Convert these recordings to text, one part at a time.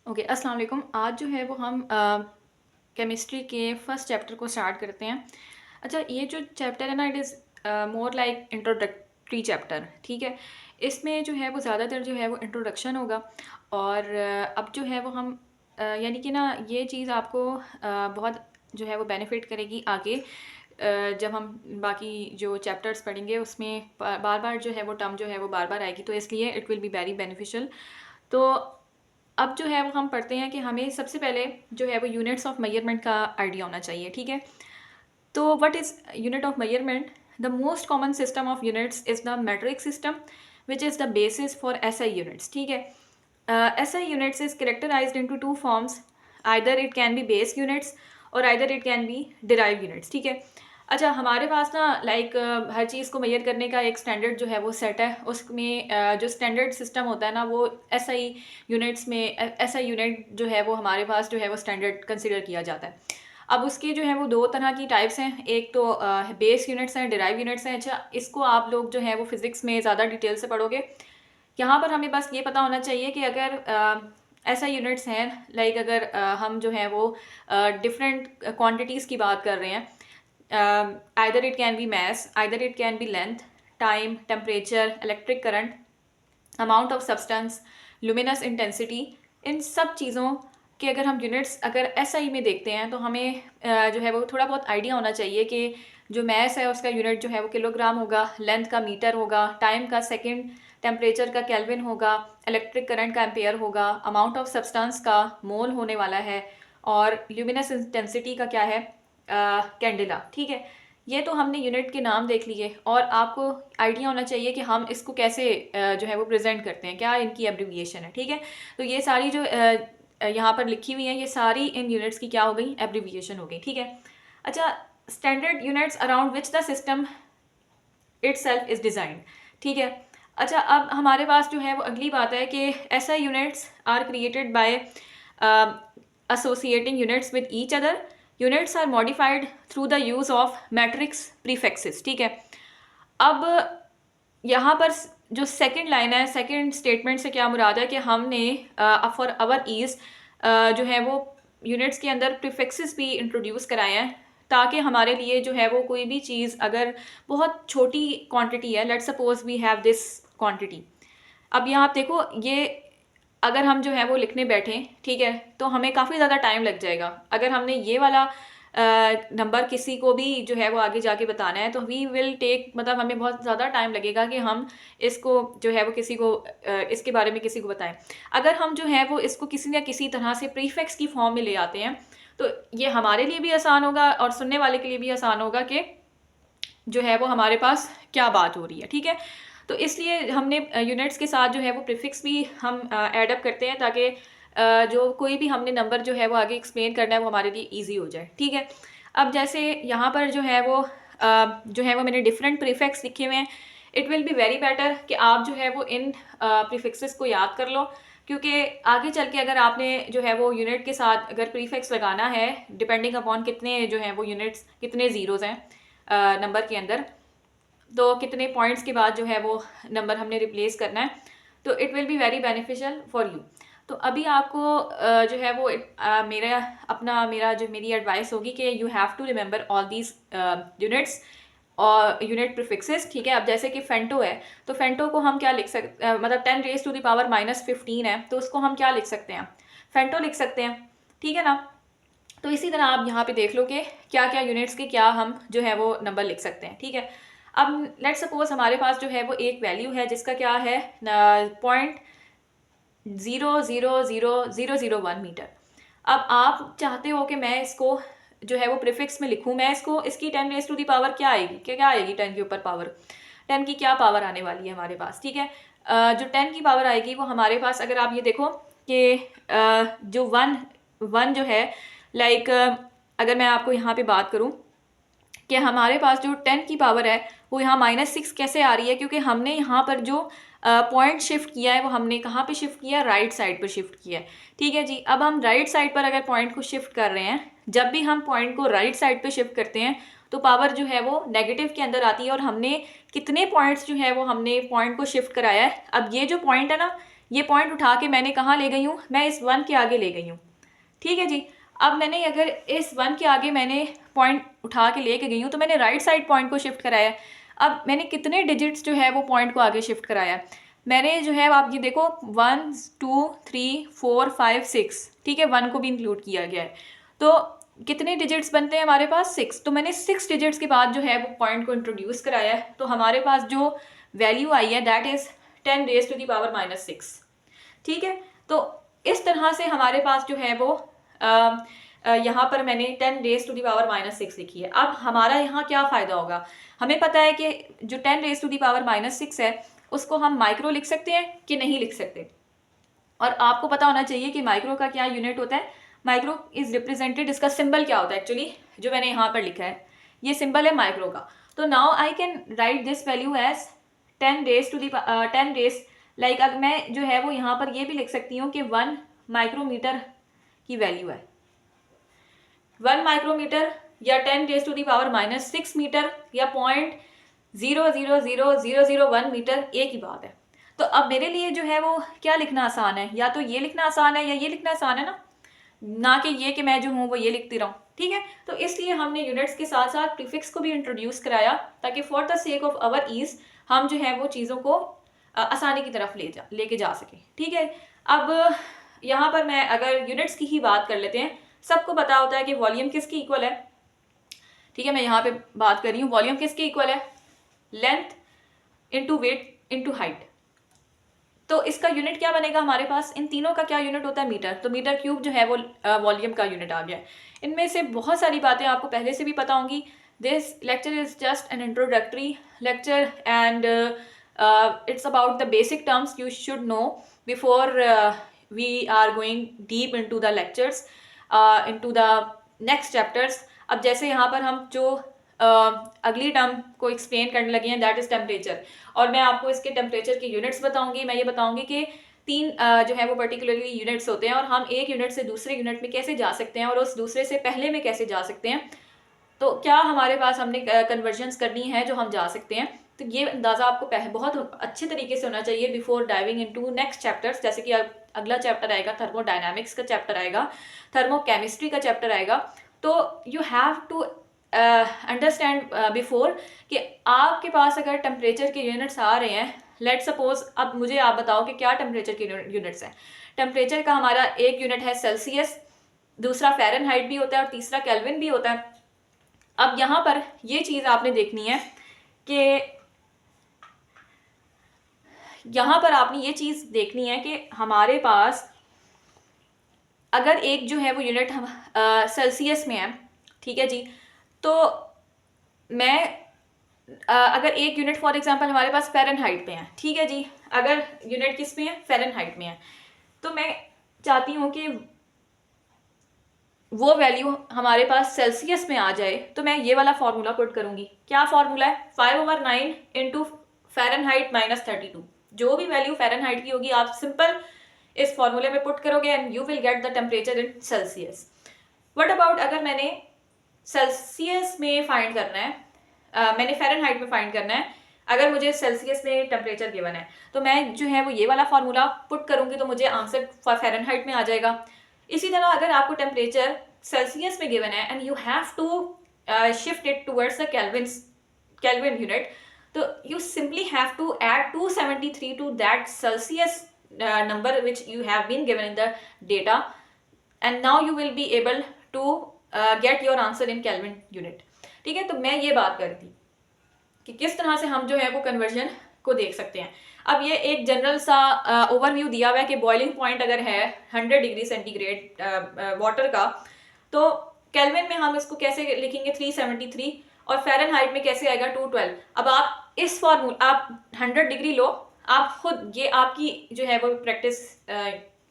Okay, अस्सलाम वालेकुम। आज जो है वो हम केमिस्ट्री के फर्स्ट चैप्टर को स्टार्ट करते हैं। अच्छा, ये जो चैप्टर है ना, it is more like introductory chapter, ठीक है। इसमें जो है वो ज़्यादातर जो है वो इंट्रोडक्शन होगा। और अब जो है वो हम यानी कि ना, ये चीज़ आपको बहुत जो है वो बेनिफिट करेगी आगे। जब हम बाकी जो चैप्टर्स पढ़ेंगे उसमें बार बार जो है वो टर्म जो है वो बार बार आएगी, तो इसलिए it will be very beneficial. तो अब जो है वो हम पढ़ते हैं कि हमें सबसे पहले जो है वो यूनिट्स ऑफ मेजरमेंट का आइडिया होना चाहिए, ठीक है। तो what is unit of measurement? The most common system of units is the metric system which is the basis for SI units, ठीक है। SI units is characterized into two forms, either it can be base units और either it can be derive units, ठीक है। अच्छा, हमारे पास ना like हर चीज़ को major करने का एक स्टैंडर्ड जो है वो सेट है। उसमें जो स्टैंडर्ड सिस्टम होता है ना, वो एसआई यूनिट्स में एसआई यूनिट जो है वो हमारे पास जो है वो स्टैंडर्ड कंसिडर किया जाता है। अब उसके जो है वो दो तरह की टाइप्स हैं, एक तो बेस यूनिट्स हैं, डिराइव यूनिट्स हैं। अच्छा, इसको आप लोग जो है वो फिज़िक्स में ज़्यादा डिटेल से पढ़ोगे। यहाँ पर हमें बस ये पता होना चाहिए कि अगर ऐसा यूनिट्स हैं, लाइक अगर हम जो है वो डिफरेंट क्वांटिटीज़ की बात कर रहे हैं, either it can be mass, either it can be length, time, temperature, electric current, amount of substance, luminous intensity, इन सब चीज़ों के अगर हम यूनिट्स अगर एसआई में देखते हैं तो हमें जो है वो थोड़ा बहुत आइडिया होना चाहिए कि जो मैस है उसका यूनिट जो है वो किलोग्राम होगा, लेंथ का मीटर होगा, टाइम का सेकंड, टेम्परेचर का केल्विन होगा, इलेक्ट्रिक करंट का एम्पेयर होगा, अमाउंट ऑफ सब्सटेंस का मोल होने वाला है, और ल्यूमिनस इंटेंसिटी का क्या है, कैंडेला, ठीक है। ये तो हमने यूनिट के नाम देख लिए और आपको आइडिया होना चाहिए कि हम इसको कैसे जो है वो प्रेजेंट करते हैं, क्या इनकी एब्रिविएशन है, ठीक है। तो ये सारी जो यहाँ पर लिखी हुई है, ये सारी इन यूनिट्स की क्या हो गई, एब्रिविएशन हो गई, ठीक है। अच्छा, standard units around which the system itself is design, ठीक है। अच्छा, अब हमारे पास जो है वो अगली बात है कि ऐसा units are created by associating units with each other. Units are modified through the use of matrix prefixes, ठीक है। अब यहाँ पर जो सेकंड लाइन है, सेकंड स्टेटमेंट से क्या मुराद है कि हमने फॉर आवर ईज जो है वो यूनिट्स के अंदर प्रीफिक्सेस भी इंट्रोड्यूस कराए हैं, ताकि हमारे लिए जो है वो कोई भी चीज़ अगर बहुत छोटी क्वांटिटी है, let's suppose we have this quantity. अब यहाँ आप देखो, ये अगर हम जो है वो लिखने बैठें, ठीक है, तो हमें काफ़ी ज़्यादा टाइम लग जाएगा। अगर हमने ये वाला नंबर किसी को भी जो है वो आगे जाके बताना है तो वी विल टेक, मतलब हमें बहुत ज़्यादा टाइम लगेगा कि हम इसको जो है वो किसी को इसके बारे में किसी को बताएं। अगर हम जो है वो इसको किसी न किसी तरह से प्रीफिक्स की फॉर्म में ले आते हैं तो ये हमारे लिए भी आसान होगा और सुनने वाले के लिए भी आसान होगा कि जो है वो हमारे पास क्या बात हो रही है, ठीक है। तो इसलिए हमने यूनिट्स के साथ जो है वो प्रीफिक्स भी हम ऐड अप करते हैं, ताकि जो कोई भी हमने नंबर जो है वो आगे एक्सप्लेन करना है वो हमारे लिए इजी हो जाए, ठीक है। अब जैसे यहाँ पर जो है वो मैंने डिफरेंट प्रीफिक्स लिखे हुए हैं। It will be very better कि आप जो है वो इन प्रीफिक्सेस को याद कर लो, क्योंकि आगे चल के अगर आपने जो है वो यूनिट के साथ अगर प्रीफिक्स लगाना है, डिपेंडिंग अपॉन कितने जो है वो यूनिट्स, कितने ज़ीरोज़ हैं नंबर के अंदर, तो कितने पॉइंट्स के बाद जो है वो नंबर हमने रिप्लेस करना है, तो it will be very beneficial for you. तो अभी आपको जो है वो मेरा जो मेरी एडवाइस होगी कि you have to remember all these units और यूनिट प्रीफिक्सेस, ठीक है। अब जैसे कि फेंटो है, तो फेंटो को हम क्या लिख सकते, मतलब 10 रेज टू द पावर -15 है, तो उसको हम क्या लिख सकते हैं, फेंटो लिख सकते हैं, ठीक है ना। तो इसी तरह आप यहाँ पे देख लो कि क्या क्या यूनिट्स के क्या हम जो है वो नंबर लिख सकते हैं, ठीक है। अब लेट्स सपोज हमारे पास जो है वो एक वैल्यू है जिसका क्या है 0.000001 मीटर। अब आप चाहते हो कि मैं इसको जो है वो प्रीफिक्स में लिखूं, मैं इसकी 10 रेज टू दी पावर क्या आएगी, क्या आएगी 10 के ऊपर पावर, 10 की क्या पावर आने वाली है हमारे पास, ठीक है। जो 10 की पावर आएगी वो हमारे पास, अगर आप ये देखो कि जो वन जो है, लाइक अगर मैं आपको यहाँ पे बात करूँ कि हमारे पास जो 10 की पावर है वो यहाँ -6 कैसे आ रही है, क्योंकि हमने यहाँ पर जो पॉइंट शिफ्ट किया है वो हमने कहाँ पे शिफ्ट किया है, राइट साइड पर शिफ्ट किया है, ठीक है जी। अब हम राइट साइड पर अगर पॉइंट को शिफ्ट कर रहे हैं, जब भी हम पॉइंट को राइट साइड पर शिफ्ट करते हैं तो पावर जो है वो नेगेटिव के अंदर आती है, और हमने कितने पॉइंट्स जो है वो हमने पॉइंट को शिफ्ट कराया है। अब ये जो पॉइंट है ना, ये पॉइंट उठा के मैंने कहाँ ले गई हूँ, मैं इस 1 के आगे ले गई हूँ, ठीक है जी। अब मैंने अगर इस 1 के आगे मैंने पॉइंट उठा के लेके गई हूँ तो मैंने राइट साइड पॉइंट को शिफ्ट कराया है। अब मैंने कितने डिजिट्स जो है वो पॉइंट को आगे शिफ्ट कराया है, मैंने जो है आप ये देखो 1 2 3 4 5 6, ठीक है, 1 को भी इंक्लूड किया गया है। तो कितने डिजिट्स बनते हैं हमारे पास 6, तो मैंने 6 डिजिट्स के बाद जो है वो पॉइंट को इंट्रोड्यूस कराया है। तो हमारे पास जो वैल्यू आई है that is 10 raise to the power -6, ठीक है। तो इस तरह से हमारे पास जो है वो यहाँ पर मैंने 10 रेज़ टू द पावर -6 लिखी है। अब हमारा यहाँ क्या फ़ायदा होगा, हमें पता है कि जो 10 रेज़ टू द पावर -6 है उसको हम माइक्रो लिख सकते हैं कि नहीं लिख सकते। और आपको पता होना चाहिए कि माइक्रो का क्या यूनिट होता है। माइक्रो इज रिप्रेजेंटेड, इसका सिंबल क्या होता है एक्चुअली, जो मैंने यहाँ पर लिखा है ये सिंबल है माइक्रो का। तो now I can write this value as 10 raise to the 10 raise, like अगर मैं जो है वो यहाँ पर ये भी लिख सकती हूँ कि 1 माइक्रोमीटर की वैल्यू है, 1 माइक्रोमीटर या 10 raise to the power -6 metre या 0.000001 मीटर, एक ही बात है। तो अब मेरे लिए जो है वो क्या लिखना आसान है, या तो ये लिखना आसान है या ये लिखना आसान है ना कि ये कि मैं जो हूँ वो ये लिखती रहूँ, ठीक है। तो इसलिए हमने यूनिट्स के साथ साथ प्रीफिक्स को भी इंट्रोड्यूस कराया ताकि for the sake of our ease हम जो है वो चीज़ों को आसानी की तरफ लेके जा सकें, ठीक है। अब यहाँ पर मैं अगर यूनिट्स की ही बात कर लेते हैं, सबको पता होता है कि वॉल्यूम किसकी इक्वल है, ठीक है। मैं यहाँ पे बात कर रही हूँ वॉल्यूम किसकी इक्वल है, length into weight into height. तो इसका यूनिट क्या बनेगा हमारे पास, इन तीनों का क्या यूनिट होता है, मीटर। तो मीटर क्यूब जो है वो वॉल्यूम का यूनिट आ गया। इनमें से बहुत सारी बातें आपको पहले से भी पता होंगी। This lecture is just an introductory lecture and it's about the basic terms you should know before we are going deep into the lectures into the next chapters. अब जैसे यहाँ पर हम जो अगली टर्म को एक्सप्लेन करने लगे हैं दैट इज टेम्परेचर, और मैं आपको इसके टेम्परेचर के यूनिट्स बताऊंगी। मैं ये बताऊंगी कि तीन जो है वो पर्टिकुलरली यूनिट्स होते हैं और हम एक यूनिट से दूसरे यूनिट में कैसे जा सकते हैं और उस दूसरे से पहले में कैसे जा सकते हैं। तो क्या हमारे पास हमने कन्वर्जन्स करनी है जो हम जा सकते हैं। तो ये अंदाज़ा आपको बहुत अच्छे तरीके से होना चाहिए before diving into next chapters. जैसे कि अगला चैप्टर आएगा थर्मोडायनामिक्स का चैप्टर आएगा, थर्मोकेमिस्ट्री का चैप्टर आएगा। तो you have to understand before कि आपके पास अगर टेम्परेचर के यूनिट्स आ रहे हैं, लेट सपोज अब मुझे आप बताओ कि क्या टेम्परेचर के यूनिट्स हैं। टेम्परेचर का हमारा एक यूनिट है सेल्सियस, दूसरा फ़ारेनहाइट भी होता है और तीसरा केल्विन भी होता है। अब यहाँ पर ये चीज़ आपने देखनी है कि यहाँ पर आपने ये चीज़ देखनी है कि हमारे पास अगर एक जो है वो यूनिट हम सेल्सियस में है, ठीक है जी। तो मैं अगर एक यूनिट फॉर एग्जांपल हमारे पास फ़ारेनहाइट में है, ठीक है जी। अगर यूनिट किस में है, फ़ारेनहाइट में है, तो मैं चाहती हूँ कि वो वैल्यू हमारे पास सेल्सियस में आ जाए। तो मैं ये वाला फार्मूला पुट करूँगी। क्या फार्मूला है, 5/9 इंटू फ़ारेनहाइट -32। जो भी वैल्यू फ़ारेनहाइट की होगी आप सिंपल इस फार्मूले में पुट करोगे and you will get the temperature in Celsius. What about अगर मैंने सेल्सियस में फाइंड करना है, मैंने फ़ारेनहाइट में फाइंड करना है, अगर मुझे सेल्सियस में टेम्परेचर गिवन है तो मैं जो है वो ये वाला फार्मूला पुट करूँगी तो मुझे आंसर फ़ारेनहाइट में आ जाएगा। इसी तरह अगर आपको टेम्परेचर सेल्सियस में गिवन है and you have to shift it towards the Kelvin unit, तो you simply have to add 273 to that Celsius number which you have been given in the data and now you will be able to get your answer in Kelvin unit, ठीक है। तो मैं ये बात कर रही थी कि किस तरह से हम जो है वो कन्वर्जन को देख सकते हैं। अब ये एक जनरल सा ओवरव्यू दिया हुआ है कि बॉइलिंग पॉइंट अगर है 100 डिग्री सेंटीग्रेड वाटर का, तो केल्विन में हम इसको कैसे लिखेंगे 373 और फ़ारेनहाइट में कैसे आएगा 212। अब आप इस फॉर्मूला आप 100 डिग्री लो, आप खुद, ये आपकी जो है वो प्रैक्टिस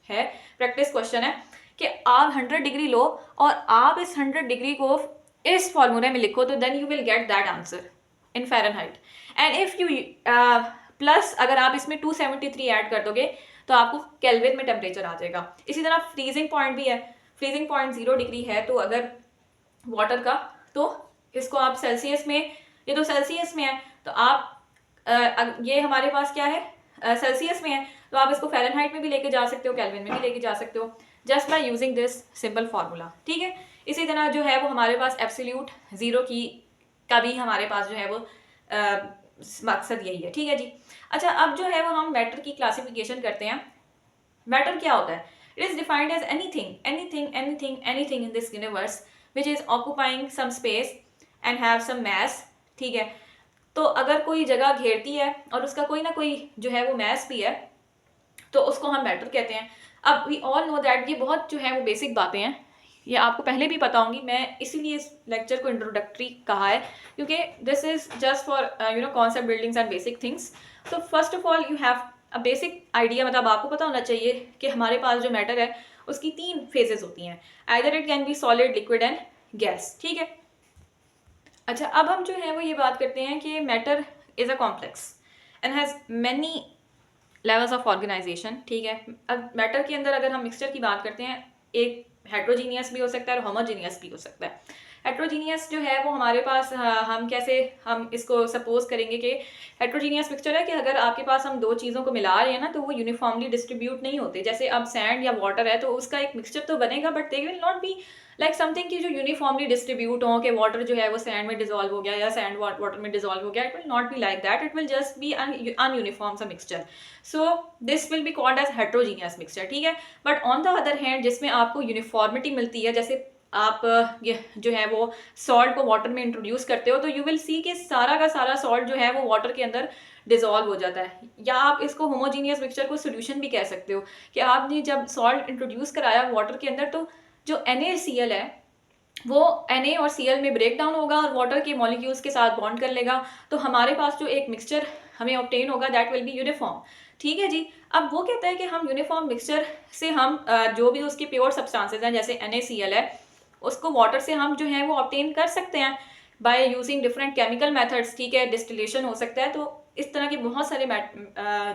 है, प्रैक्टिस क्वेश्चन है कि आप 100 डिग्री लो और आप इस 100 डिग्री को इस फॉर्मूले में लिखो, तो then you will get that answer in Fahrenheit. And if you plus अगर आप इसमें 273 ऐड कर दोगे तो आपको केल्विन में टेम्परेचर आ जाएगा। इसी तरह फ्रीजिंग पॉइंट भी है, फ्रीजिंग पॉइंट 0 डिग्री है तो अगर वाटर का, तो इसको आप सेल्सियस में, ये तो सेल्सियस में है तो आप ये हमारे पास क्या है सेल्सियस में है तो आप इसको फ़ारेनहाइट में भी लेके जा सकते हो, केल्विन में भी लेके जा सकते हो, just by using this simple formula. ठीक है, इसी तरह जो है वो हमारे पास एब्सोल्यूट ज़ीरो की का भी हमारे पास जो है वो मकसद यही है। ठीक है जी। अच्छा, अब जो है वो हम मैटर की क्लासिफिकेशन करते हैं। मैटर क्या होता है? It is defined as anything in this universe which is occupying some space and have some mass. ठीक है, तो अगर कोई जगह घेरती है और उसका कोई ना कोई जो है वो मैस भी है तो उसको हम मैटर कहते हैं। अब वी ऑल नो दैट ये बहुत जो है वो बेसिक बातें हैं, ये आपको पहले भी पता होंगी, मैं इसीलिए इस लेक्चर को इंट्रोडक्टरी कहा है क्योंकि this is just for concept buildings and basic things. तो first of all you have a basic idea, मतलब आपको पता होना चाहिए कि हमारे पास जो मैटर है उसकी 3 फेजेस होती हैं, either it can B solid, liquid and gas. ठीक है। अच्छा, अब हम जो है वो ये बात करते हैं कि matter is a complex and has many levels of organisation. ठीक है, अब मैटर के अंदर अगर हम मिक्सचर की बात करते हैं, एक हेट्रोजीनियस भी हो सकता है और होमोजीनियस भी हो सकता है। हेट्रोजीनियस जो है वो हमारे पास हम कैसे हम इसको सपोज करेंगे कि हेट्रोजीनियस मिक्सचर है कि अगर आपके पास हम 2 चीज़ों को मिला रहे हैं ना तो वो यूनिफॉर्मली डिस्ट्रीब्यूट नहीं होते। जैसे अब सैंड या वाटर है तो उसका एक मिक्सचर तो बनेगा but they will not be like something कि जो यूनिफॉर्मली डिस्ट्रीब्यूट हो, कि वाटर जो है वो सैंड में डिजोल्व हो गया या सैंड वाटर में डिजोल्व हो गया। It will not be like that, it will just be ununiform सा mixture. So this will be called as heterogeneous mixture. ठीक है, but on the other hand जिसमें आपको यूनिफॉर्मिटी मिलती है, जैसे आप ये जो है वो सॉल्ट को वाटर में इंट्रोड्यूस करते हो तो यू विल सी कि सारा का सारा सॉल्ट जो है वो वाटर के अंदर डिजोल्व हो जाता है। या आप इसको होमोजीनियस मिक्सचर को सोल्यूशन भी कह सकते हो कि आपने जब सॉल्ट इंट्रोड्यूस कराया वाटर के अंदर तो जो NaCl है वो Na और Cl में ब्रेक डाउन होगा और वाटर के मॉलिक्यूल्स के साथ बॉन्ड कर लेगा, तो हमारे पास जो एक मिक्सचर हमें ऑब्टेन होगा दैट विल बी यूनिफॉर्म। ठीक है जी। अब वो कहता है कि हम यूनिफॉर्म मिक्सचर से हम जो भी उसके प्योर सब्सटेंसेस हैं जैसे NaCl है उसको वाटर से हम जो है वो ऑब्टेन कर सकते हैं by using different chemical methods. ठीक है, डिस्टिलेशन हो सकता है। तो इस तरह के बहुत सारे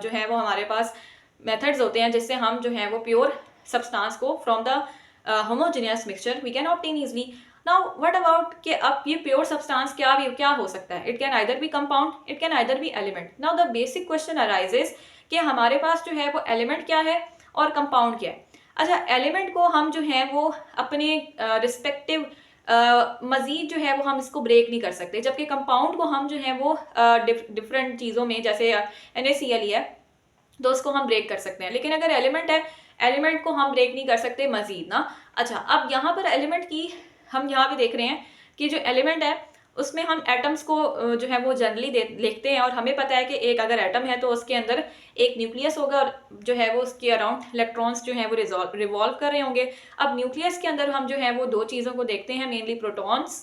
जो है वो हमारे पास मेथड्स होते हैं जिससे हम जो है वो प्योर सब्सटेंस को from the homogeneous mixture we can obtain easily. Now what about कि अब ये प्योर सब्सटेंस क्या हो सकता है? It can either be compound, it can either be element. Now the basic question arises कि हमारे पास जो है वो एलिमेंट क्या है और कंपाउंड क्या है। अच्छा, एलिमेंट को हम जो है वो अपने रिस्पेक्टिव मजीद जो है वो हम इसको ब्रेक नहीं कर सकते, जबकि कंपाउंड को हम जो है वो डिफरेंट चीज़ों में जैसे NaCl है तो उसको हम ब्रेक कर सकते हैं। लेकिन अगर एलिमेंट है, एलिमेंट को हम ब्रेक नहीं कर सकते मजीद ना। अच्छा, अब यहाँ पर एलिमेंट की हम यहाँ पे देख रहे हैं कि जो एलिमेंट है उसमें हम एटम्स को जो है वो जनरली लिखते हैं और हमें पता है कि एक अगर एटम है तो उसके अंदर एक न्यूक्लियस होगा और जो है वो उसके अराउंड इलेक्ट्रॉन्स जो है वो रिवॉल्व कर रहे होंगे। अब न्यूक्लियस के अंदर हम जो है वो 2 चीज़ों को देखते हैं, मेनली प्रोटॉन्स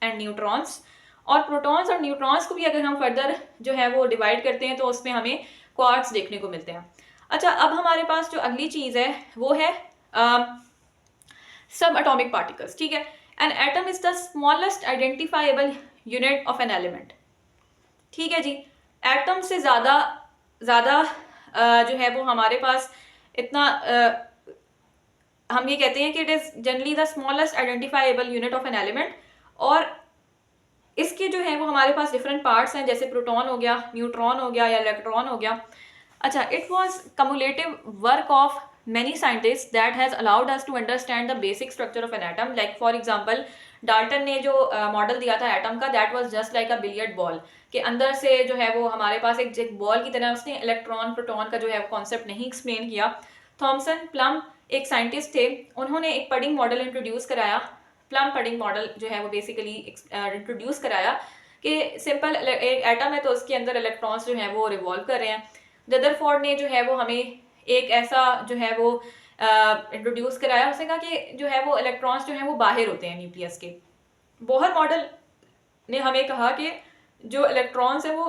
एंड न्यूट्रॉन्स। और प्रोटॉन्स और न्यूट्रॉन्स को भी अगर हम फर्दर जो है वो डिवाइड करते हैं तो उसमें हमें क्वार्क्स देखने को मिलते हैं। अच्छा, अब हमारे पास जो अगली चीज़ है वो है सब एटॉमिक पार्टिकल्स। ठीक है, N atom is the smallest identifiable unit of an element. ठीक है जी, एटम से ज़्यादा जो है वो हमारे पास इतना हम ये कहते हैं कि it is generally the smallest identifiable unit of an element. और इसके जो है वो हमारे पास डिफरेंट पार्ट्स हैं, जैसे प्रोटॉन हो गया, न्यूट्रॉन हो गया या इलेक्ट्रॉन हो गया। अच्छा, it was cumulative work of many scientists that has allowed us to understand the basic structure of an atom. Like for example, Dalton ने जो मॉडल दिया था एटम का, that was just like a billiard ball, के अंदर से जो है वो हमारे पास एक बॉल की तरह, उसने इलेक्ट्रॉन प्रोटॉन का जो है कॉन्सेप्ट नहीं एक्सप्लेन किया। थॉमसन प्लम एक साइंटिस्ट थे, उन्होंने एक पडिंग मॉडल इंट्रोड्यूस कराया। प्लम पडिंग मॉडल जो है वो बेसिकली इंट्रोड्यूस कराया कि सिंपल एक एटम है तो उसके अंदर इलेक्ट्रॉन्स जो हैं वो रिवॉल्व कर रहे हैं। रदरफोर्ड ने जो है वो हमें एक ऐसा जो है वो इंट्रोड्यूस कराया, उसने कहा कि जो है वो इलेक्ट्रॉन्स जो हैं वो बाहर होते हैं न्यूक्लियस के। बोहर मॉडल ने हमें कहा कि जो इलेक्ट्रॉन्स हैं वो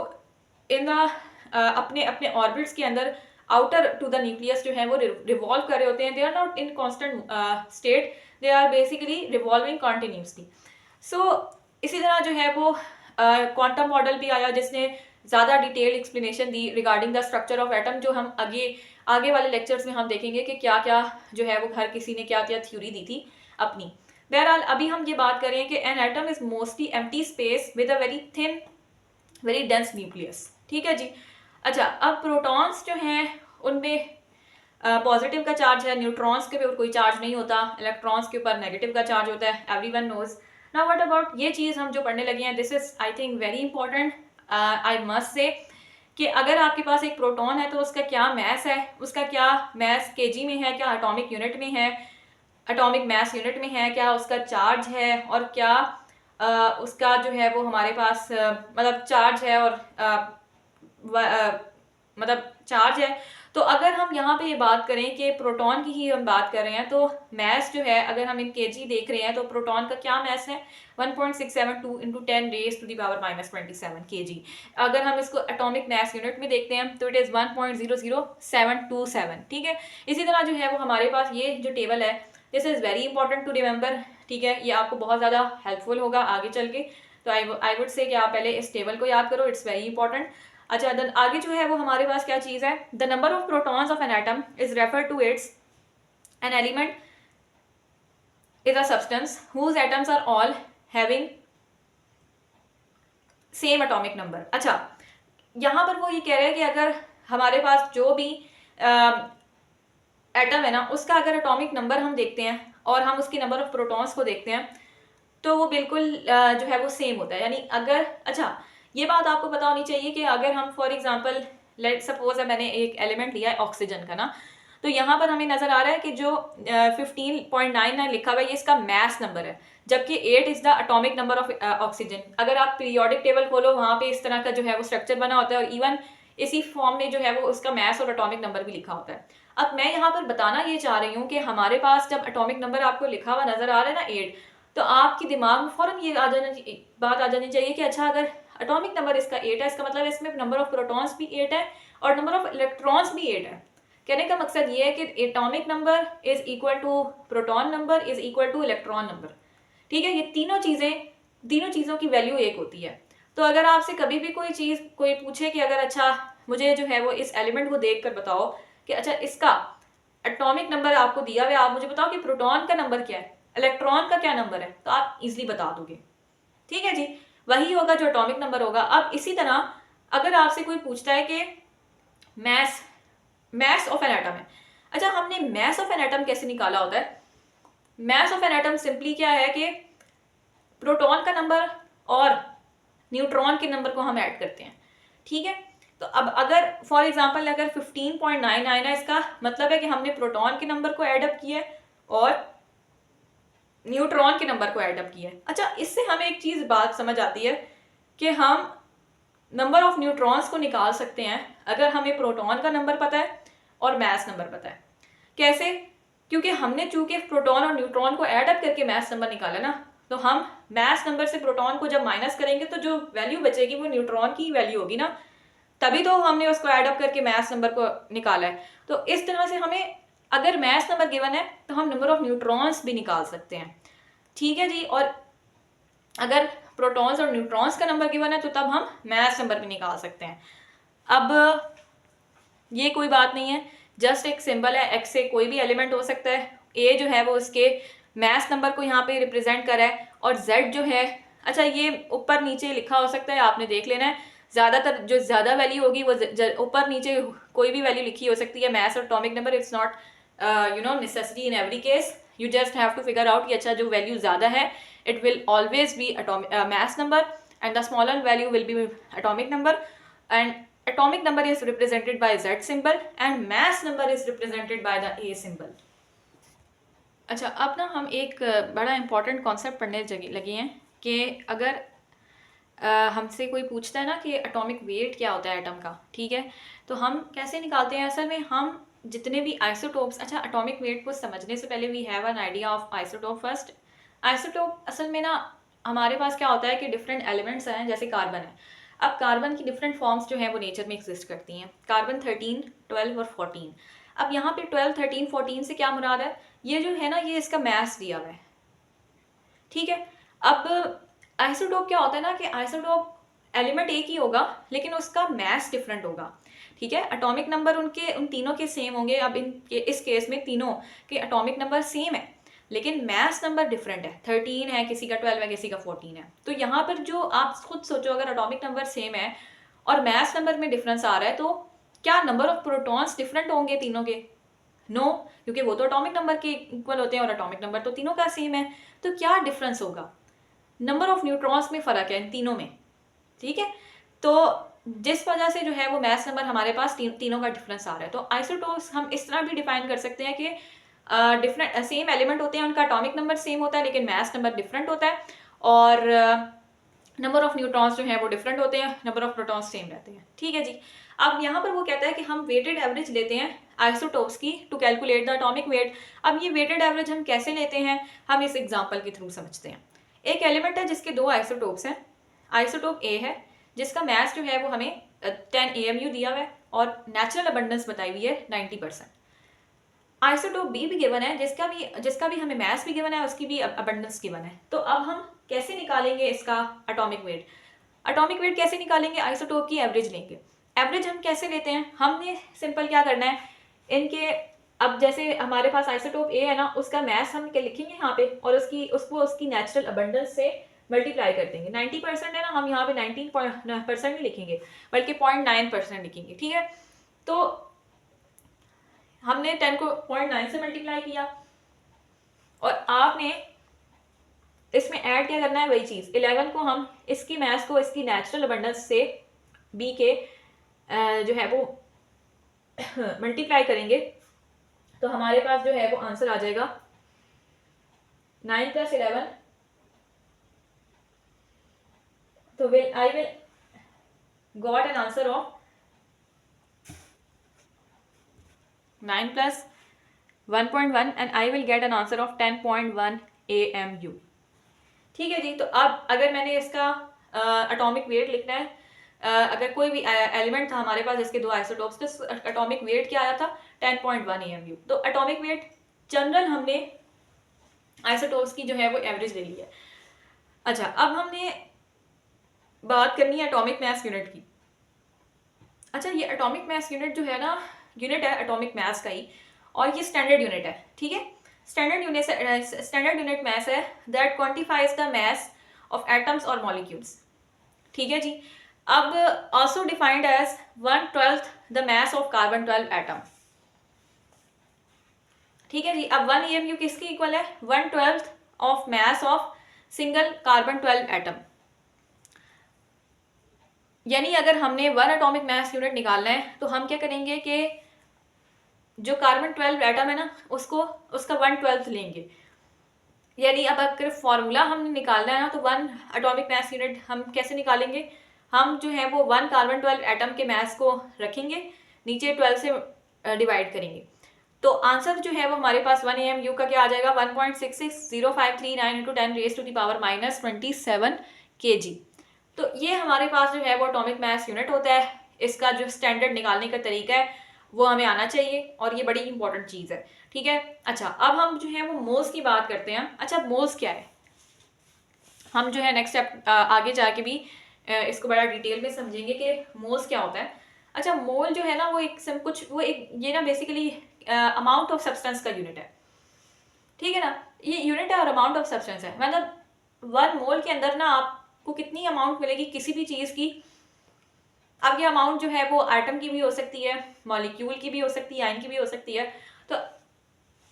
इन अपने अपने ऑर्बिट्स के अंदर आउटर टू द न्यूक्लियस जो है वो रिवॉल्व कर रहे होते हैं। They are not in constant state, they are basically revolving continuously. So इसी तरह जो है वो क्वांटम मॉडल भी आया जिसने ज़्यादा detail explanation the regarding the structure of atom, जो हम आगे वाले लेक्चर्स में हम देखेंगे कि क्या क्या जो है वो हर किसी ने क्या क्या थ्योरी दी थी अपनी। बहरहाल अभी हम ये बात करें कि N atom is mostly empty space with a very thin very dense nucleus. ठीक है जी। अच्छा, अब प्रोटॉन्स जो हैं उनमें पॉजिटिव का चार्ज है, न्यूट्रॉन्स के ऊपर कोई चार्ज नहीं होता, इलेक्ट्रॉन्स के ऊपर नेगेटिव का चार्ज होता है, everyone knows. Now what about ये चीज़ हम जो पढ़ने लगे हैं, this is I think very important, I must say कि अगर आपके पास एक प्रोटॉन है तो उसका क्या मैस है, उसका क्या मैस केजी में है, क्या एटॉमिक यूनिट में है, एटॉमिक मैस यूनिट में है, क्या उसका चार्ज है, और क्या उसका जो है वो हमारे पास मतलब चार्ज है और मतलब चार्ज है। तो अगर हम यहाँ पे ये बात करें कि प्रोटॉन की ही हम बात कर रहे हैं, तो मैस जो है अगर हम इन केजी देख रहे हैं तो प्रोटॉन का क्या मैस है, 1.672 into 10 raise to the power -27 KG. अगर हम इसको एटॉमिक मैस यूनिट में देखते हैं तो इट इज़ 1.00727, ठीक है। इसी तरह जो है वो हमारे पास ये जो टेबल है, this is very important to remember, ठीक है। ये आपको बहुत ज़्यादा हेल्पफुल होगा आगे चल के। तो आई वुड से कि आप पहले इस टेबल को याद करो, इट्स वेरी इंपॉर्टेंट। अच्छा, देन आगे जो है वो हमारे पास क्या चीज़ है, the number of protons of an atom is refer to its an element is a substance whose atoms are all having same atomic number. अच्छा, यहाँ पर वो ये कह रहे हैं कि अगर हमारे पास जो भी एटम है ना, उसका अगर एटॉमिक नंबर हम देखते हैं और हम उसकी नंबर ऑफ प्रोटॉन्स को देखते हैं तो वो बिल्कुल जो है वो सेम होता है। यानी अगर, अच्छा ये बात आपको पता होनी चाहिए कि अगर हम फॉर एग्जांपल लेट सपोज मैंने एक एलिमेंट लिया है ऑक्सीजन का ना, तो यहाँ पर हमें नजर आ रहा है कि जो 15.99 लिखा हुआ है ये इसका मैस नंबर है, जबकि 8 is the atomic number of oxygen. अगर आप पीरियोडिक टेबल खोलो वहाँ पे इस तरह का जो है वो स्ट्रक्चर बना होता है और इवन इसी फॉर्म में जो है वो उसका मैस और एटॉमिक नंबर भी लिखा होता है। अब मैं यहाँ पर बताना ये चाह रही हूँ कि हमारे पास जब एटॉमिक नंबर आपको लिखा हुआ नजर आ रहा है ना 8, तो आपके दिमाग में फौरन ये बात आ जानी चाहिए कि अच्छा अगर एटॉमिक नंबर इसका 8 है, इसका मतलब इसमें नंबर ऑफ प्रोटॉन्स भी 8 है और नंबर ऑफ इलेक्ट्रॉन्स भी 8 है। कहने का मकसद ये है कि atomic number is equal to proton number is equal to electron number, ठीक है। ये तीनों चीज़ों की वैल्यू एक होती है। तो अगर आपसे कभी भी कोई पूछे कि अगर अच्छा मुझे जो है वो इस एलिमेंट को देख कर बताओ कि अच्छा इसका एटॉमिक नंबर आपको दिया हुआ है, आप मुझे बताओ कि प्रोटॉन का नंबर क्या है, इलेक्ट्रॉन का क्या नंबर है, तो आप इजीली बता दोगे, ठीक है जी। वही होगा जो एटॉमिक नंबर होगा। अब इसी तरह अगर आपसे कोई पूछता है कि मैस ऑफ एन एटम है, अच्छा हमने मैस ऑफ एन एटम कैसे निकाला होता है। Mass of an atom simply क्या है कि प्रोटॉन का नंबर और न्यूट्रॉन के नंबर को हम ऐड करते हैं, ठीक है। तो अब अगर फॉर एग्जांपल अगर 15.99 है, इसका मतलब है कि हमने प्रोटॉन के नंबर को ऐड अप किया है और न्यूट्रॉन के नंबर को ऐड अप किया है। अच्छा, इससे हमें एक चीज़ बात समझ आती है कि हम नंबर ऑफ न्यूट्रॉन्स को निकाल सकते हैं अगर हमें प्रोटॉन का नंबर पता है और मैस नंबर पता है। कैसे? क्योंकि हमने चूंकि प्रोटॉन और न्यूट्रॉन को ऐड अप करके मैस नंबर निकाला ना, तो हम मैस नंबर से प्रोटॉन को जब माइनस करेंगे तो जो वैल्यू बचेगी वो न्यूट्रॉन की वैल्यू होगी ना, तभी तो हमने उसको ऐड अप करके मैस नंबर को निकाला है। तो इस तरह से हमें अगर मैस नंबर गिवन है तो हम नंबर ऑफ न्यूट्रॉन्स भी निकाल सकते हैं, ठीक है जी। और अगर प्रोटॉन्स और न्यूट्रॉन्स का नंबर गिवन है तो तब हम मैस नंबर भी निकाल सकते हैं। अब ये कोई बात नहीं है, जस्ट एक सिंबल है, एक्स से कोई भी एलिमेंट हो सकता है। ए जो है वो उसके मैस नंबर को यहाँ पे रिप्रेजेंट कर रहा है और जेड जो है, अच्छा ये ऊपर नीचे लिखा हो सकता है, आपने देख लेना है। ज़्यादातर जो ज़्यादा वैल्यू होगी वो ऊपर नीचे कोई भी वैल्यू लिखी हो सकती है। मैस और atomic number it's not necessity in every case, you just have to figure out कि अच्छा जो वैल्यू ज़्यादा है it will always be mass number and the smaller value will be atomic number, and atomic number is represented by Z symbol and mass number is represented by the A symbol। अच्छा, अब ना हम एक बड़ा important concept पढ़ने लगे हैं कि अगर हमसे कोई पूछता है ना कि एटॉमिक वेट क्या होता है एटम का, ठीक है, तो हम कैसे निकालते हैं। असल में हम जितने भी आइसोटोप्स, अच्छा एटॉमिक वेट को समझने से पहले we have an idea of isotope first. Isotope असल में ना हमारे पास क्या होता है कि डिफरेंट एलिमेंट्स हैं, जैसे कार्बन है। अब कार्बन की डिफरेंट फॉर्म्स जो हैं वो नेचर में एग्जिस्ट करती हैं। कार्बन 13, 12 और 14। अब यहाँ पे 12, 13, 14 से क्या मुराद है, ये जो है ना ये इसका मैस दिया हुआ है, ठीक है। अब आइसोटोप क्या होता है ना कि आइसोटोप एलिमेंट एक ही होगा लेकिन उसका मैस डिफरेंट होगा, ठीक है। एटॉमिक नंबर उन तीनों के सेम होंगे। अब इस केस में तीनों के एटॉमिक नंबर सेम है लेकिन मैस नंबर डिफरेंट है, 13 है, किसी का 12 है, किसी का 14 है। तो यहाँ पर जो आप खुद सोचो, अगर एटॉमिक नंबर सेम है और मास नंबर में डिफरेंस आ रहा है, तो क्या नंबर ऑफ प्रोटॉन्स डिफरेंट होंगे तीनों के? नो, क्योंकि वो तो एटॉमिक नंबर के इक्वल होते हैं और एटॉमिक नंबर तो तीनों का सेम है। तो क्या डिफरेंस होगा? नंबर ऑफ न्यूट्रॉन्स में फ़र्क है इन तीनों में, ठीक है। तो जिस वजह से जो है वो मास नंबर हमारे पास तीनों का डिफरेंस आ रहा है। तो आइसोटोप्स हम इस तरह भी डिफाइन कर सकते हैं कि डिफरेंट सेम एलिमेंट होते हैं, उनका एटॉमिक नंबर सेम होता है लेकिन मास नंबर डिफरेंट होता है, और नंबर ऑफ न्यूट्रॉन्स जो है वो डिफरेंट होते हैं, नंबर ऑफ प्रोटॉन्स सेम रहते हैं, ठीक है जी। अब यहाँ पर वो कहता है कि हम वेटेड एवरेज लेते हैं आइसोटोप्स की to calculate the atomic weight. अब ये वेटेड एवरेज हम कैसे लेते हैं, हम इस एग्जांपल के थ्रू समझते हैं। एक एलिमेंट है जिसके दो आइसोटोप्स हैं। आइसोटोप ए है जिसका मास जो है वो हमें 10 AMU दिया हुआ है और नेचुरल अबंडेंस बताई हुई है 90%। आइसोटोप बी भी गिवन है जिसका भी हमें मास भी गिवन है, उसकी भी अबंडेंस गिवन है। तो अब हम कैसे निकालेंगे इसका एटॉमिक वेट? एटॉमिक वेट कैसे निकालेंगे? आइसोटोप की एवरेज लेंगे। एवरेज हम कैसे लेते हैं? हमने सिंपल क्या करना है, इनके अब जैसे हमारे पास आइसोटोप ए है ना, उसका मास हम क्या लिखेंगे यहाँ पे, और उसकी नेचुरल अबंडेंस से मल्टीप्लाई कर देंगे। 90% है ना, हम यहाँ पे 19% नहीं लिखेंगे बल्कि 0.9% लिखेंगे, ठीक है। तो हमने 10 को 0.9 से मल्टीप्लाई किया और आपने इसमें ऐड क्या करना है, वही चीज़ 11 को हम इसकी मास को इसकी नेचुरल अबंडेंस से बी के जो है वो मल्टीप्लाई करेंगे, तो हमारे पास जो है वो आंसर आ जाएगा 9 + 11। तो I will got an answer of 9 + 1.1 and I will get an answer of 10.1 AMU, ठीक है जी। तो अब अगर मैंने इसका एटॉमिक वेट लिखना है, अगर कोई भी एलिमेंट था हमारे पास इसके दो आइसोटोप्स, तो एटॉमिक वेट क्या आया था 10.1 AMU। तो एटॉमिक वेट जनरल हमने आइसोटोप्स की जो है वो एवरेज ले ली है। अच्छा, अब हमने बात करनी है एटॉमिक मास यूनिट की। अच्छा, ये एटॉमिक मास यूनिट जो है ना, यूनिट है एटॉमिक मास का ही, और ये स्टैंडर्ड यूनिट है, ठीक है। स्टैंडर्ड यूनिट मास है that quantifies the mass of atoms और मॉलिक्यूल्स, ठीक है जी। अब also defined as 1/12 the mass of carbon 12 atom, ठीक है जी। अब 1 AMU किसकी इक्वल है? 1/12 of mass of single carbon 12 atom. यानी अगर हमने 1 एटॉमिक मास यूनिट निकालना है तो हम क्या करेंगे कि जो कार्बन 12 एटम है ना, उसका 1/12 लेंगे। यानी अब अगर फॉर्मूला हमने निकालना है ना, तो 1 एटॉमिक मास यूनिट हम कैसे निकालेंगे? हम जो है वो 1 कार्बन 12 एटम के मास को रखेंगे, नीचे 12 से डिवाइड करेंगे, तो आंसर जो है वो हमारे पास 1 AMU का क्या आ जाएगा? 1.660539 × 10⁻⁻27 kg। तो ये हमारे पास जो है वो एटॉमिक मास यूनिट होता है। इसका जो स्टैंडर्ड निकालने का तरीका है वो हमें आना चाहिए, और ये बड़ी इंपॉर्टेंट चीज़ है, ठीक है। अच्छा, अब हम जो है वो मोल्स की बात करते हैं। अच्छा, मोल्स क्या है, हम जो है नेक्स्ट स्टेप आगे जाके भी इसको बड़ा डिटेल में समझेंगे कि मोल्स क्या होता है। अच्छा, मोल जो है ना, वो एक ये ना बेसिकली अमाउंट ऑफ सब्सटेंस का यूनिट है, ठीक है ना। ये यूनिट है और अमाउंट ऑफ सब्सटेंस है, मतलब 1 मोल के अंदर ना आपको कितनी अमाउंट मिलेगी किसी भी चीज़ की। अब ये अमाउंट जो है वो एटम की भी हो सकती है, मॉलिक्यूल की भी हो सकती है, आयन की भी हो सकती है। तो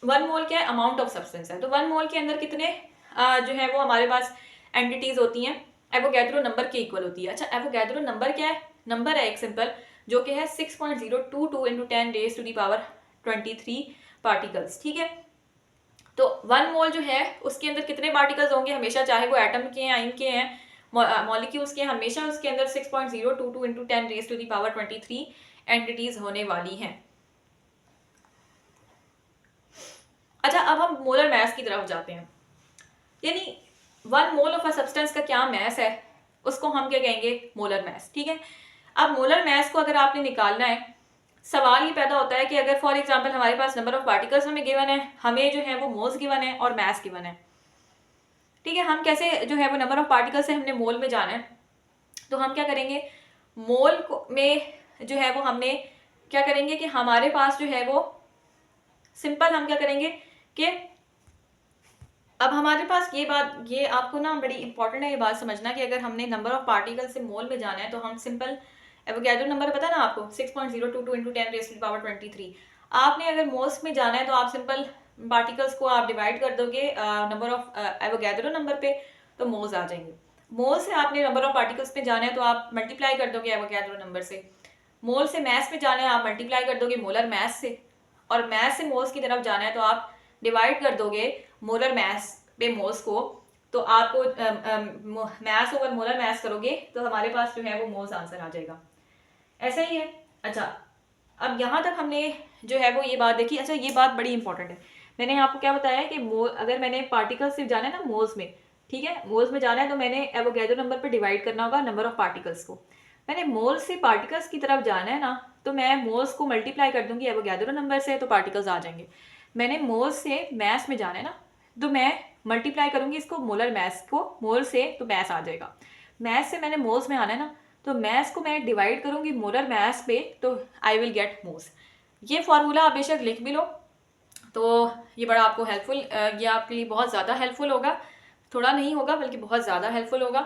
1 मोल क्या है? अमाउंट ऑफ सब्सटेंस है। तो 1 मोल के अंदर कितने जो है वो हमारे पास एंटिटीज होती हैं, एवोगैड्रो नंबर के इक्वल होती है। अच्छा, एवोगैड्रो नंबर क्या है? नंबर है एक सिंपल, जो कि है 6.022 × 10⁻23 पार्टिकल्स, ठीक है। तो 1 मोल जो है उसके अंदर कितने पार्टिकल्स होंगे हमेशा, चाहे वो एटम के हैं, आयन के हैं, मॉलिक्यूल्स के, हमेशा उसके अंदर 6.022 × 10⁻23 एंटिटीज होने वाली हैं। अच्छा, अब हम मोलर मास की तरफ जाते हैं। यानी 1 मोल ऑफ अ सब्सटेंस का क्या मास है, उसको हम क्या कहेंगे? मोलर मास, ठीक है। अब मोलर मास को अगर आपने निकालना है, सवाल ये पैदा होता है कि अगर फॉर एग्जांपल हमारे पास नंबर ऑफ पार्टिकल्स हमें गिवन है, हमें जो है वो मोल्स गिवन है और मास गिवन है, ठीक है। हम कैसे जो है वो नंबर ऑफ पार्टिकल से हमने मोल में जाना है, तो हम क्या करेंगे, मोल में जो है वो हमने क्या करेंगे कि हमारे पास जो है वो सिंपल हम क्या करेंगे कि अब हमारे पास ये आपको ना बड़ी इंपॉर्टेंट है ये बात समझना कि अगर हमने नंबर ऑफ पार्टिकल से मोल में जाना है तो हम सिंपल एवोगैड्रो नंबर पता है ना आपको, 6.022 इंटू 10⁻23। आपने अगर मोल्स में जाना है तो आप सिंपल पार्टिकल्स को आप डिवाइड कर दोगे नंबर ऑफ एवोगैड्रो नंबर पे, तो मोल्स आ जाएंगे। मोल से आपने नंबर ऑफ पार्टिकल्स पे जाना है तो आप मल्टीप्लाई कर दोगे एवोगैड्रो नंबर से। मोल से मैस में जाना है आप मल्टीप्लाई कर दोगे मोलर मैस से, और मैस से मोल्स की तरफ जाना है तो आप डिवाइड कर दोगे मोलर मैस पे मोल्स को। तो आपको मैस ओवर मोलर मैस करोगे तो हमारे पास जो है वो मोल्स आंसर आ जाएगा। ऐसा ही है। अच्छा, अब यहाँ तक हमने जो है वो ये बात देखी। अच्छा, ये बात बड़ी इंपॉर्टेंट है। मैंने आपको क्या बताया है कि मोल, अगर मैंने पार्टिकल्स सिर्फ जाना है ना मोल्स में, ठीक है, मोल्स में जाना है तो मैंने एवोगैड्रो नंबर पे डिवाइड करना होगा नंबर ऑफ पार्टिकल्स को। मैंने मोल्स से पार्टिकल्स की तरफ जाना है ना, तो मैं मोल्स को मल्टीप्लाई कर दूंगी एवोगैड्रो नंबर से, तो पार्टिकल्स आ जाएंगे। मैंने मोल्स से मैस में जाना है ना, तो मैं मल्टीप्लाई करूंगी इसको मोलर मैस को, मोल से तो मैस आ जाएगा। मैस से मैंने मोल्स में आना है ना, तो मैस को मैं डिवाइड करूंगी मोलर मैस पे, तो आई विल गेट मोल्स। ये फॉर्मूला आप बेशक लिख भी लो, तो ये बड़ा आपको हेल्पफुल, ये आपके लिए बहुत ज़्यादा हेल्पफुल होगा। थोड़ा नहीं होगा बल्कि बहुत ज़्यादा हेल्पफुल होगा।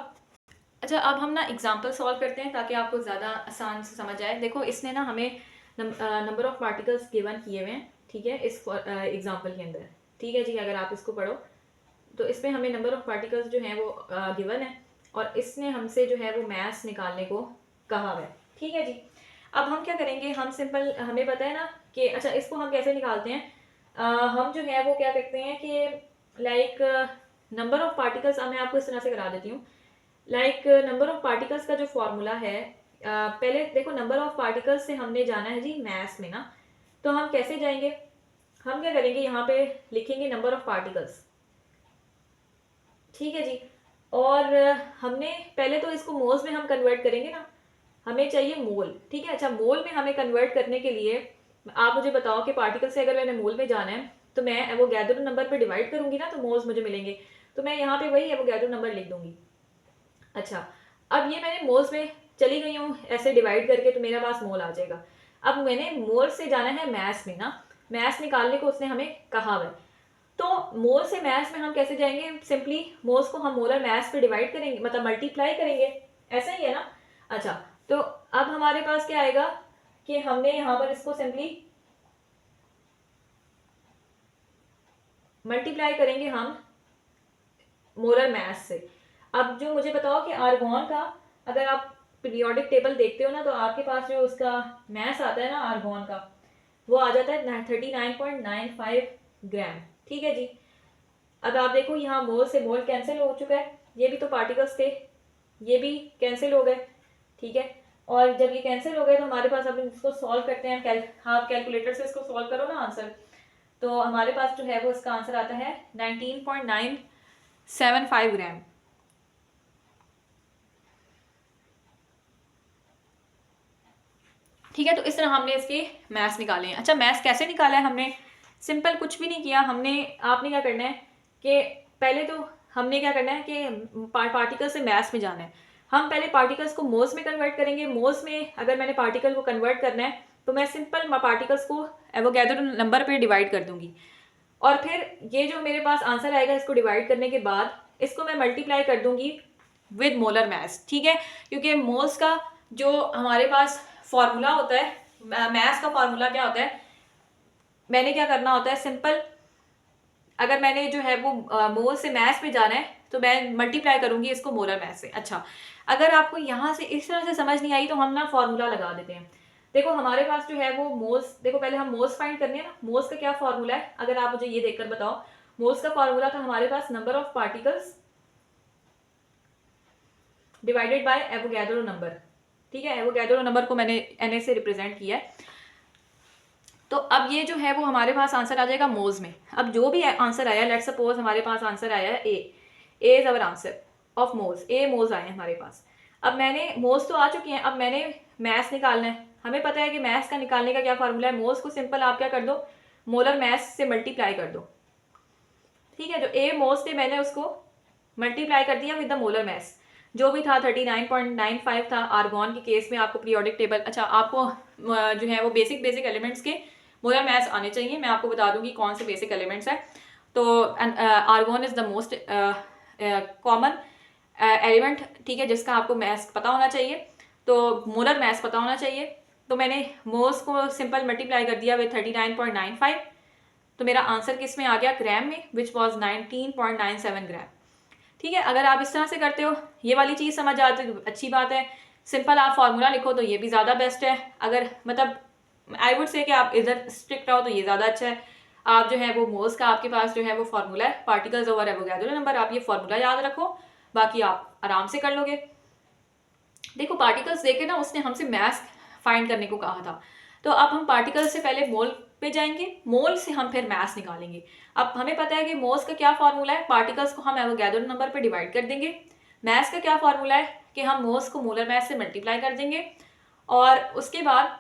अच्छा, अब हम ना एग्जांपल सॉल्व करते हैं ताकि आपको ज़्यादा आसान से समझ आए। देखो, इसने ना हमें नंबर ऑफ पार्टिकल्स गिवन किए हुए हैं, ठीक है, इस एग्जांपल के अंदर। ठीक है जी, अगर आप इसको पढ़ो तो इसमें हमें नंबर ऑफ पार्टिकल्स जो हैं वो गिवन है, और इसने हमसे जो है वो मैस निकालने को कहा हुआ है। ठीक है जी, अब हम क्या करेंगे, हम सिंपल, हमें पता है ना कि अच्छा इसको हम कैसे निकालते हैं। हम जो है वो क्या करते हैं कि लाइक नंबर ऑफ पार्टिकल्स, मैं आपको इस तरह से करा देती हूँ। लाइक नंबर ऑफ पार्टिकल्स का जो फॉर्मूला है, पहले देखो नंबर ऑफ पार्टिकल्स से हमने जाना है जी मैस में ना, तो हम कैसे जाएंगे, हम क्या करेंगे, यहाँ पे लिखेंगे नंबर ऑफ पार्टिकल्स। ठीक है जी, और हमने पहले तो इसको मोल्स में हम कन्वर्ट करेंगे ना, हमें चाहिए मोल। ठीक है, अच्छा मोल में हमें कन्वर्ट करने के लिए आप मुझे बताओ कि पार्टिकल से अगर मैंने मोल में जाना है तो मैं एवोगैड्रो नंबर पे डिवाइड करूंगी ना, तो मोल्स मुझे मिलेंगे, तो मैं यहाँ पे वही एवोगैड्रो नंबर लिख दूंगी। अच्छा, अब ये मैंने मोल्स में चली गई हूँ ऐसे डिवाइड करके, तो मेरे पास मोल आ जाएगा। अब मैंने मोल से जाना है मैस में ना, मैस निकालने को उसने हमें कहा हुआ है, तो मोल से मैस में हम कैसे जाएंगे, सिंपली मोल्स को हम मोलर मैस पे डिवाइड करेंगे, मतलब मल्टीप्लाई करेंगे, ऐसा ही है ना। अच्छा, तो अब हमारे पास क्या आएगा कि हमने यहाँ पर इसको सिंपली मल्टीप्लाई करेंगे हम मोलर मैस से। अब जो मुझे बताओ कि आर्गॉन का, अगर आप पीरियोडिक टेबल देखते हो ना, तो आपके पास जो उसका मैस आता है ना आर्गॉन का, वो आ जाता है 39.95 ग्राम। ठीक है जी, अब आप देखो यहाँ मोल से मोल कैंसिल हो चुका है, ये भी तो पार्टिकल्स थे, ये भी कैंसिल हो गए। ठीक है, और जब ये कैंसिल हो गए तो हमारे पास, अब इसको सॉल्व करते हैं, आप कैलकुलेटर से इसको सॉल्व करो ना आंसर, तो हमारे पास जो है वो इसका आंसर आता है 19.975 ग्राम। ठीक है, तो इस तरह हमने इसके मैथ्स निकाले हैं। अच्छा, मैथ्स कैसे निकाला है हमने, सिंपल कुछ भी नहीं किया हमने। आपने क्या करना है कि पहले तो हमने क्या करना है कि पार्टिकल से मैथ्स में जाना है। हम पहले पार्टिकल्स को मोल्स में कन्वर्ट करेंगे। मोल्स में अगर मैंने पार्टिकल को कन्वर्ट करना है तो मैं सिंपल पार्टिकल्स को एवोगैड्रो नंबर पे डिवाइड कर दूंगी, और फिर ये जो मेरे पास आंसर आएगा इसको डिवाइड करने के बाद इसको मैं मल्टीप्लाई कर दूंगी विद मोलर मैस। ठीक है, क्योंकि मोल्स का जो हमारे पास फॉर्मूला होता है, मैथ्स का फॉर्मूला क्या होता है, मैंने क्या करना होता है, सिंपल अगर मैंने जो है वो मोल से मैथ्स में जाना है तो मैं मल्टीप्लाई करूंगी इसको मोलर मैथ्स से। अच्छा, अगर आपको यहाँ से इस तरह से समझ नहीं आई तो हम ना फॉर्मूला लगा देते हैं। देखो हमारे पास जो है वो मोल्स, देखो पहले हम मोल्स फाइंड करने हैं ना, मोल्स का क्या फॉर्मूला है, अगर आप मुझे ये देखकर बताओ। मोल्स का फॉर्मूला था हमारे पास number of particles divided by Avogadro number. ठीक है, एवोगैड्रो नंबर को मैंने Na से रिप्रेजेंट किया है। तो अब ये जो है वो हमारे पास आंसर आ जाएगा मोल्स में। अब जो भी आंसर आया, लेट्स सपोज हमारे पास आंसर आया है A is our answer of moles, A moles आए हैं हमारे पास। अब मैंने मोल्स तो आ चुके हैं, अब मैंने मैथ्स निकालना है। हमें पता है कि मैथ्स का निकालने का क्या फॉर्मूला है, मोल्स को सिंपल आप क्या कर दो, मोलर मैथ्स से मल्टीप्लाई कर दो। ठीक है, जो ए मोल्स थे मैंने उसको मल्टीप्लाई कर दिया विद द मोलर मैथ्स, जो भी था 39.95 था आर्गॉन के केस में। आपको पीरियोडिक टेबल, अच्छा आपको जो है वो बेसिक एलिमेंट्स के मोलर मैथ्स आने चाहिए। मैं आपको बता दूंगी कौन से बेसिक एलिमेंट्स है। तो argon is the most common element, ठीक है, जिसका आपको मैथ्स पता होना चाहिए। तो मोलर मास पता होना चाहिए। तो मैंने मोल्स को सिंपल मल्टीप्लाई कर दिया विद 39.95, तो मेरा आंसर किस में आ गया, ग्राम में, विच वॉज 19.97 ग्राम। ठीक है, अगर आप इस तरह से करते हो, ये वाली चीज़ समझ आती है तो अच्छी बात है। सिंपल आप फार्मूला लिखो तो ये भी ज़्यादा बेस्ट है। अगर मतलब आई वुड से कि आप इधर स्ट्रिक्ट रहो तो ये ज़्यादा अच्छा है। आप जो है वो मोल्स का आपके पास जो है वो फार्मूला है, पार्टिकल्स ओवर एवोगाड्रो नंबर, आप ये फार्मूला याद रखो, बाकी आप आराम से कर लोगे। देखो पार्टिकल्स देखे ना, उसने हमसे मास फाइंड करने को कहा था, तो अब हम पार्टिकल से पहले मोल पे जाएंगे, मोल से हम फिर मास निकालेंगे। अब हमें पता है कि मोल्स का क्या फार्मूला है, पार्टिकल्स को हम एवोगाड्रो नंबर पे डिवाइड कर देंगे। मास का क्या फार्मूला है कि हम मोल्स को मोलर मास से मल्टीप्लाई कर देंगे, और उसके बाद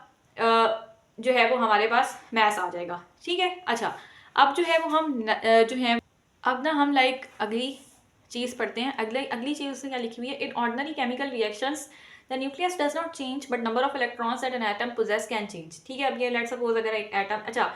जो है वो हमारे पास मास आ जाएगा। ठीक है, अच्छा अब जो है वो हम जो है अब ना हम अगली चीज़ पढ़ते हैं। अगली चीज़ उसमें क्या लिखी हुई है, in ordinary chemical reactions the nucleus does not change but number of electrons at an atom possess can change. ठीक है, अब ये लेट्स सपोज अगर एक एटम, अच्छा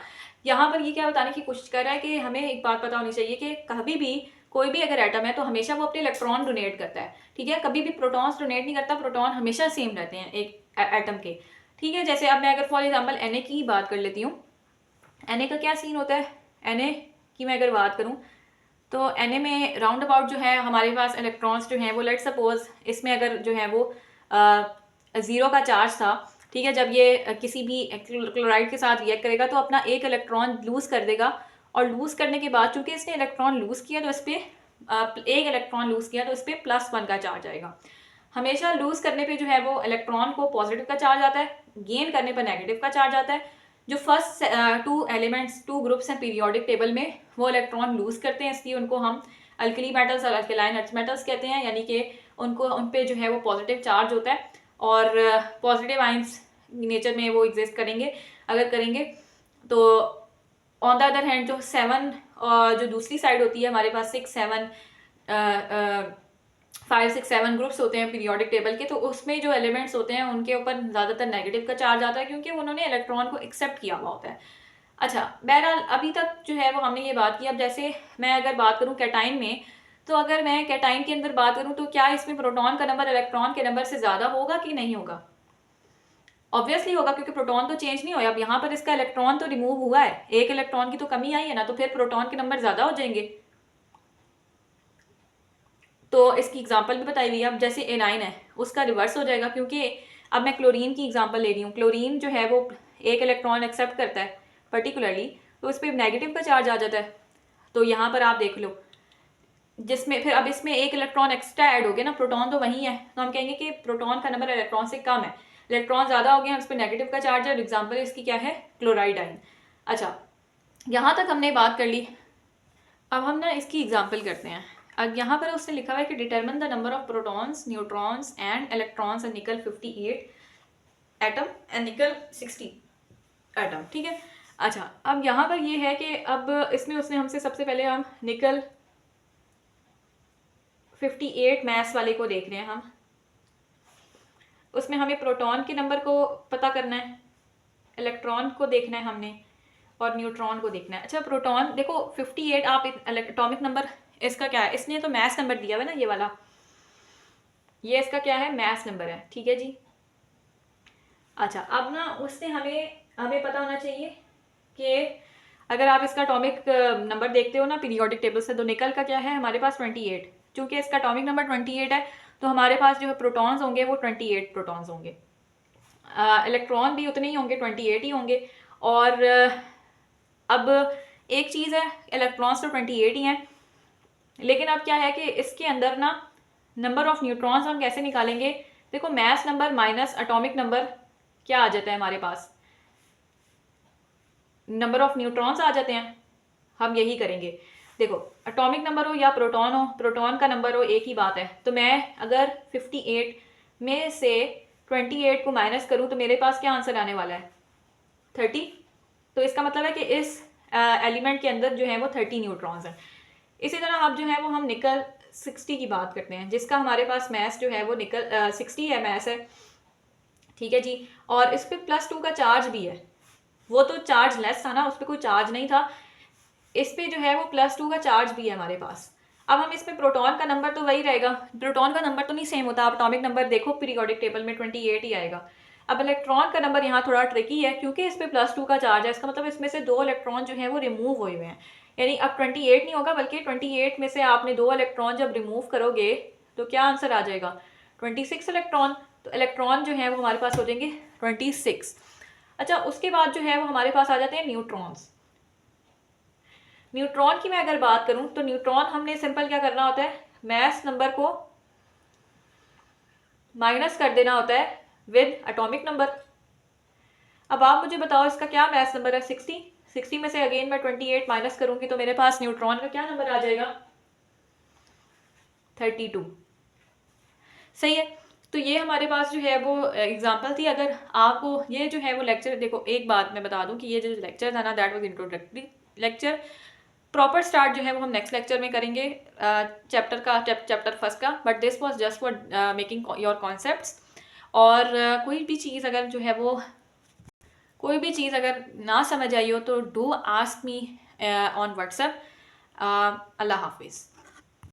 यहाँ पर ये क्या बताने की कोशिश कर रहा है कि हमें एक बात पता होनी चाहिए कि कभी भी कोई भी अगर एटम है तो हमेशा वो अपने इलेक्ट्रॉन डोनेट करता है। ठीक है, कभी भी प्रोटॉन्स डोनेट नहीं करता, प्रोटॉन हमेशा सेम रहते हैं एक एटम के। ठीक है, जैसे अब मैं अगर फॉर एग्जाम्पल Na की बात कर लेती हूँ, Na का क्या सीन होता है, Na की मैं अगर बात करूँ तो Na में राउंड अबाउट जो है हमारे पास इलेक्ट्रॉन्स जो हैं वो, लेट सपोज इसमें अगर जो है वो 0 का चार्ज था। ठीक है, जब ये किसी भी क्लोराइड के साथ रिएक्ट करेगा तो अपना एक इलेक्ट्रॉन लूज़ कर देगा, और लूज़ करने के बाद चूंकि इसने इलेक्ट्रॉन लूज़ किया तो इस पर एक इलेक्ट्रॉन लूज़ किया तो इस पर +1 का चार्ज आएगा। हमेशा लूज़ करने पे जो है वो इलेक्ट्रॉन को पॉजिटिव का चार्ज आता है, गेन करने पर नेगेटिव का चार्ज आता है। जो फर्स्ट टू ग्रुप्स हैं पीरियोडिक टेबल में, वो इलेक्ट्रॉन लूज़ करते हैं, इसलिए उनको हम अल्कली मेटल्स और अल्कलाइन अर्थ मेटल्स कहते हैं, यानी कि उनको उन पे जो है वो पॉजिटिव चार्ज होता है, और पॉजिटिव आइंस नेचर में वो एग्जिस्ट करेंगे अगर करेंगे। तो ऑन द अदर हैंड जो 7 जो दूसरी साइड होती है हमारे पास 5 6 7 ग्रुप्स होते हैं पीरियोडिक टेबल के, तो उसमें जो एलिमेंट्स होते हैं उनके ऊपर ज़्यादातर नेगेटिव का चार्ज आता है, क्योंकि उन्होंने इलेक्ट्रॉन को एक्सेप्ट किया हुआ होता है। अच्छा बहरहाल अभी तक जो है वो हमने ये बात की। अब जैसे मैं अगर बात करूँ कैटाइन में, तो अगर मैं कैटाइन के अंदर बात करूँ तो क्या इसमें प्रोटॉन का नंबर इलेक्ट्रॉन के नंबर से ज़्यादा होगा कि नहीं होगा? ऑब्वियसली होगा, क्योंकि प्रोटॉन तो चेंज नहीं हुआ। अब यहाँ पर इसका इलेक्ट्रॉन तो रिमूव हुआ है, एक इलेक्ट्रॉन की तो कमी आई है ना, तो फिर प्रोटॉन के नंबर ज़्यादा हो जाएंगे। तो इसकी एग्जांपल भी बताई हुई है। अब जैसे एनाइन है उसका रिवर्स हो जाएगा, क्योंकि अब मैं क्लोरीन की एग्जांपल ले रही हूँ। क्लोरीन जो है वो एक इलेक्ट्रॉन एक्सेप्ट करता है पर्टिकुलरली, तो उस पर नेगेटिव का चार्ज आ जाता है। तो यहाँ पर आप देख लो, जिसमें फिर अब इसमें एक इलेक्ट्रॉन एक्स्ट्रा ऐड हो गया ना, प्रोटॉन तो वही है, तो हम कहेंगे कि प्रोटॉन का नंबर इलेक्ट्रॉन से कम है, इलेक्ट्रॉन ज़्यादा हो गए हैं, उस पर नेगेटिव का चार्ज है। और एग्जाम्पल इसकी क्या है, क्लोराइड आयन। अच्छा यहाँ तक हमने बात कर ली, अब हम ना इसकी एग्जाम्पल करते हैं। अब यहाँ पर उसने लिखा हुआ है कि determine the number of protons, neutrons and electrons and निकल 58 एटम एंड निकल 60 एटम। ठीक है, अच्छा अब यहाँ पर ये है कि अब इसमें उसने हमसे सबसे पहले हम निकल 58 मास वाले को देख रहे हैं हम। उसमें हमें प्रोटॉन के नंबर को पता करना है, इलेक्ट्रॉन को देखना है हमने, और न्यूट्रॉन को देखना है। अच्छा प्रोटॉन देखो 58, आप एटॉमिक नंबर इसका क्या है, इसने तो मास नंबर दिया हुआ है ना, ये वाला, ये इसका क्या है, मास नंबर है। ठीक है जी, अच्छा अब ना उसने हमें पता होना चाहिए कि अगर आप इसका एटॉमिक नंबर देखते हो ना पीरियोडिक टेबल से, तो निकल का क्या है हमारे पास 28। चूंकि इसका एटॉमिक नंबर 28 है, तो हमारे पास जो है प्रोटॉन्स होंगे वो 28 प्रोटॉन्स होंगे, इलेक्ट्रॉन भी उतने ही होंगे, 28 ही होंगे। और अब एक चीज़ है, इलेक्ट्रॉन्स तो 28 ही हैं, लेकिन अब क्या है कि इसके अंदर ना नंबर ऑफ न्यूट्रॉन्स हम कैसे निकालेंगे। देखो mass number minus atomic number क्या आ जाता है हमारे पास, नंबर ऑफ न्यूट्रॉन्स आ जाते हैं। हम यही करेंगे, देखो एटॉमिक नंबर हो या प्रोटॉन हो, प्रोटॉन का नंबर हो, एक ही बात है। तो मैं अगर 58 में से 28 को माइनस करूँ तो मेरे पास क्या आंसर आने वाला है, 30। तो इसका मतलब है कि इस एलिमेंट के अंदर जो है वो 30 न्यूट्रॉन्स हैं। इसी तरह अब जो है वो हम निकल 60 की बात करते हैं, जिसका हमारे पास मैस जो है वो निकल 60 है, मैस है। ठीक है जी, और इस पर +2 का चार्ज भी है। वो तो चार्ज लेस था ना, उस पर कोई चार्ज नहीं था, इस पे जो है वो +2 का चार्ज भी है हमारे पास। अब हम इसमें प्रोटॉन का नंबर तो वही रहेगा, प्रोटॉन का नंबर तो नहीं सेम होता, आप एटॉमिक नंबर देखो पीरियोडिक टेबल में 28 ही आएगा। अब इलेक्ट्रॉन का नंबर यहाँ थोड़ा ट्रिकी है क्योंकि इस पर +2 का चार्ज है, इसका मतलब इसमें से 2 इलेक्ट्रॉन जो है वो रिमूव हुए हुए हैं, यानी अब 28 नहीं होगा बल्कि 28 में से आपने 2 इलेक्ट्रॉन जब रिमूव करोगे तो क्या आंसर आ जाएगा, 26 इलेक्ट्रॉन। तो इलेक्ट्रॉन जो है वो हमारे पास हो जाएंगे 26। अच्छा, उसके बाद जो है वो हमारे पास आ जाते हैं न्यूट्रॉन्स। न्यूट्रॉन की मैं अगर बात करूं तो न्यूट्रॉन हमने सिंपल क्या करना होता है, मैस नंबर को माइनस कर देना होता है विद एटॉमिक नंबर। अब आप मुझे बताओ इसका क्या मैस नंबर है, 60। 60 में से अगेन मैं 28 माइनस करूंगी तो मेरे पास न्यूट्रॉन का क्या नंबर आ जाएगा, 32। सही है। तो ये हमारे पास जो है वो एग्जांपल थी। अगर आपको ये जो है वो लेक्चर, देखो एक बात मैं बता दूं कि ये जो लेक्चर था ना, that was introductory lecture. Proper start जो है वो हम नेक्स्ट लेक्चर में करेंगे चैप्टर फर्स्ट का, but this was just for making your concepts. और कोई भी चीज़ अगर ना समझ आई हो तो do ask me on WhatsApp. अल्लाह हाफिज़।